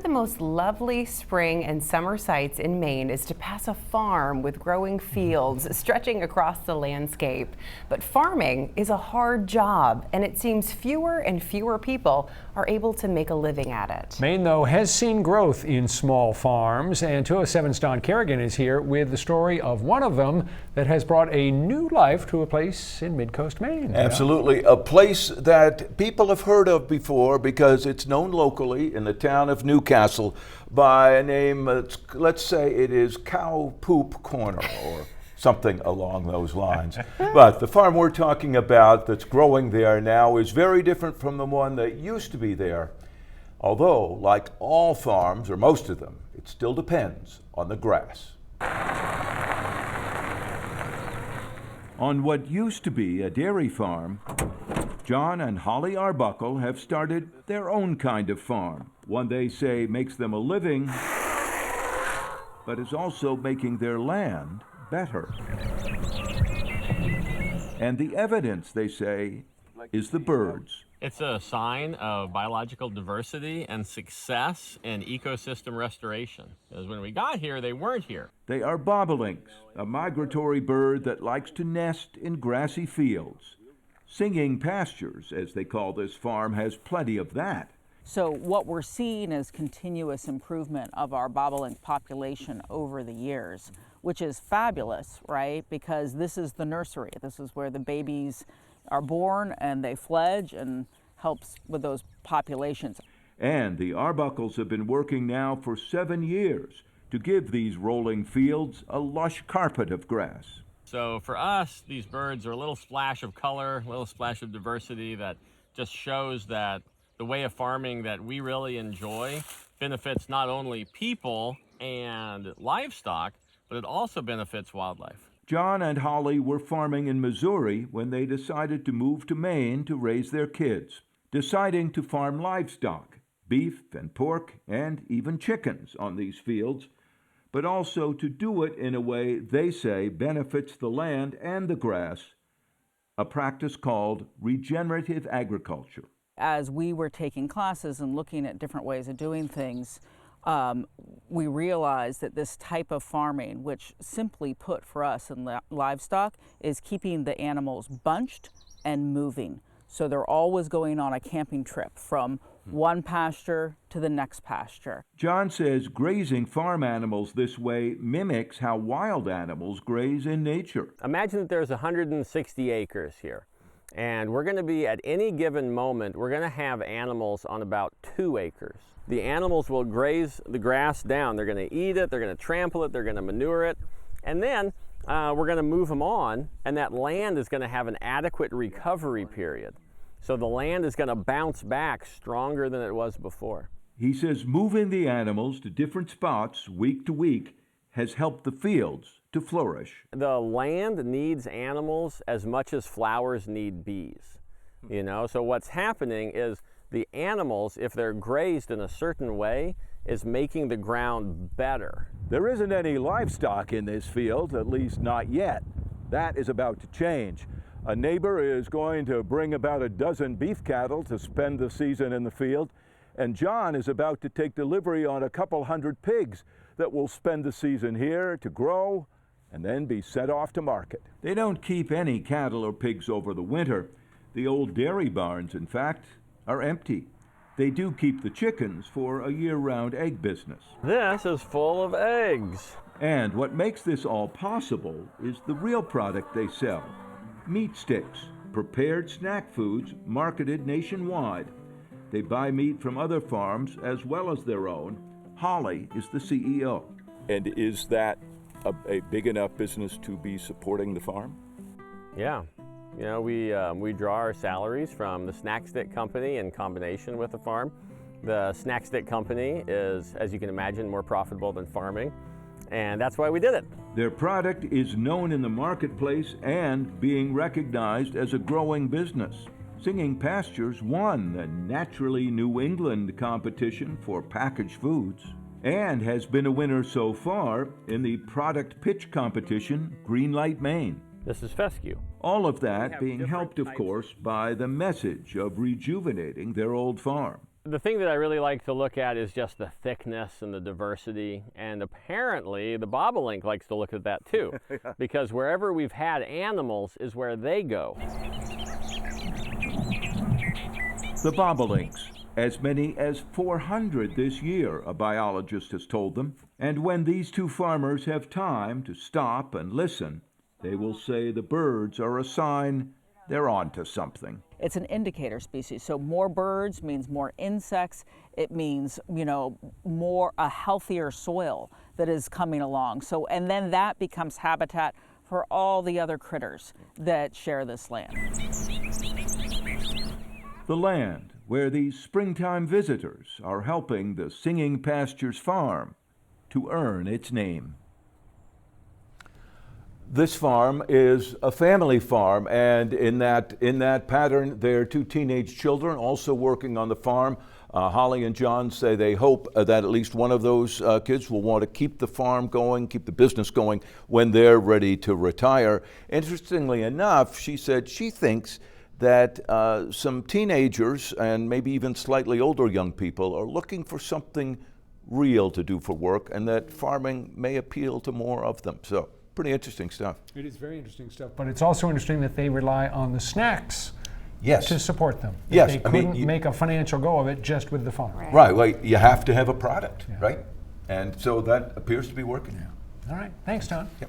the most lovely spring and summer sights in Maine is to pass a farm with growing fields stretching across the landscape. But farming is a hard job, and it seems fewer and fewer people are able to make a living at it. Maine, though, has seen growth in small farms, and 207's Don Kerrigan is here with the story of one of them that has brought a new life to a place in mid-coast Maine. Absolutely. A place that people have heard of before because it's known locally in the town of Newcastle by a name, let's say it is Cow Poop Corner or something along those lines. But the farm we're talking about that's growing there now is very different from the one that used to be there. Although, like all farms, or most of them, it still depends on the grass. On what used to be a dairy farm, John and Holly Arbuckle have started their own kind of farm, one they say makes them a living, but is also making their land better. And the evidence, they say, is the birds. It's a sign of biological diversity and success in ecosystem restoration. Because when we got here, they weren't here. They are bobolinks, a migratory bird that likes to nest in grassy fields. Singing Pastures, as they call this farm, has plenty of that. So what we're seeing is continuous improvement of our bobolink population over the years, which is fabulous, right? Because this is the nursery. This is where the babies are born and they fledge and helps with those populations. And the Arbuckles have been working now for 7 years to give these rolling fields a lush carpet of grass. So for us, these birds are a little splash of color, a little splash of diversity that just shows that the way of farming that we really enjoy benefits not only people and livestock, but it also benefits wildlife. John and Holly were farming in Missouri when they decided to move to Maine to raise their kids, deciding to farm livestock, beef and pork and even chickens on these fields, but also to do it in a way they say benefits the land and the grass, a practice called regenerative agriculture. As we were taking classes and looking at different ways of doing things, we realized that this type of farming, which simply put for us in livestock, is keeping the animals bunched and moving. So they're always going on a camping trip from one pasture to the next pasture. John says grazing farm animals this way mimics how wild animals graze in nature. Imagine that there's 160 acres here. And we're going to be, at any given moment, we're going to have animals on about 2 acres. The animals will graze the grass down. They're going to eat it, they're going to trample it, they're going to manure it, and then we're going to move them on, and that land is going to have an adequate recovery period. So the land is going to bounce back stronger than it was before. He says moving the animals to different spots week to week has helped the fields to flourish. The land needs animals as much as flowers need bees. You know, so what's happening is the animals, if they're grazed in a certain way, is making the ground better. There isn't any livestock in this field, at least not yet. That is about to change. A neighbor is going to bring about a dozen beef cattle to spend the season in the field, and John is about to take delivery on a couple hundred pigs that will spend the season here to grow and then be sent off to market. They don't keep any cattle or pigs over the winter. The old dairy barns, in fact, are empty. They do keep the chickens for a year-round egg business. This is full of eggs. And what makes this all possible is the real product they sell. Meat sticks, prepared snack foods marketed nationwide. They buy meat from other farms as well as their own. Holly is the CEO. And is that a big enough business to be supporting the farm? Yeah. You know, we draw our salaries from the snack stick company in combination with the farm. The snack stick company is, as you can imagine, more profitable than farming, and that's why we did it. Their product is known in the marketplace and being recognized as a growing business. Singing Pastures won the Naturally New England competition for packaged foods and has been a winner so far in the product pitch competition Greenlight Maine. This is fescue. All of that being helped, of course, by the message of rejuvenating their old farm. The thing that I really like to look at is just the thickness and the diversity, and apparently the bobolink likes to look at that too, because wherever we've had animals is where they go. The bobolinks, as many as 400 this year, a biologist has told them. And when these two farmers have time to stop and listen, they will say the birds are a sign they're on to something. It's an indicator species, so more birds means more insects. It means, a healthier soil that is coming along. So, and then that becomes habitat for all the other critters that share this land. The land where these springtime visitors are helping the singing Pastures Farm to earn its name. This farm is a family farm, and in that pattern, there are two teenage children also working on the farm. Holly and John say they hope that at least one of those kids will want to keep the farm going, keep the business going when they're ready to retire. Interestingly enough, she said she thinks that some teenagers and maybe even slightly older young people are looking for something real to do for work, and that farming may appeal to more of them. So, pretty interesting stuff. It is very interesting stuff, but it's also interesting that they rely on the snacks Yes. to support them. Yes, They couldn't make a financial go of it just with the farm. Right, well, you have to have a product, Yeah. right? And so that appears to be working. All right, thanks, Tom. Yep.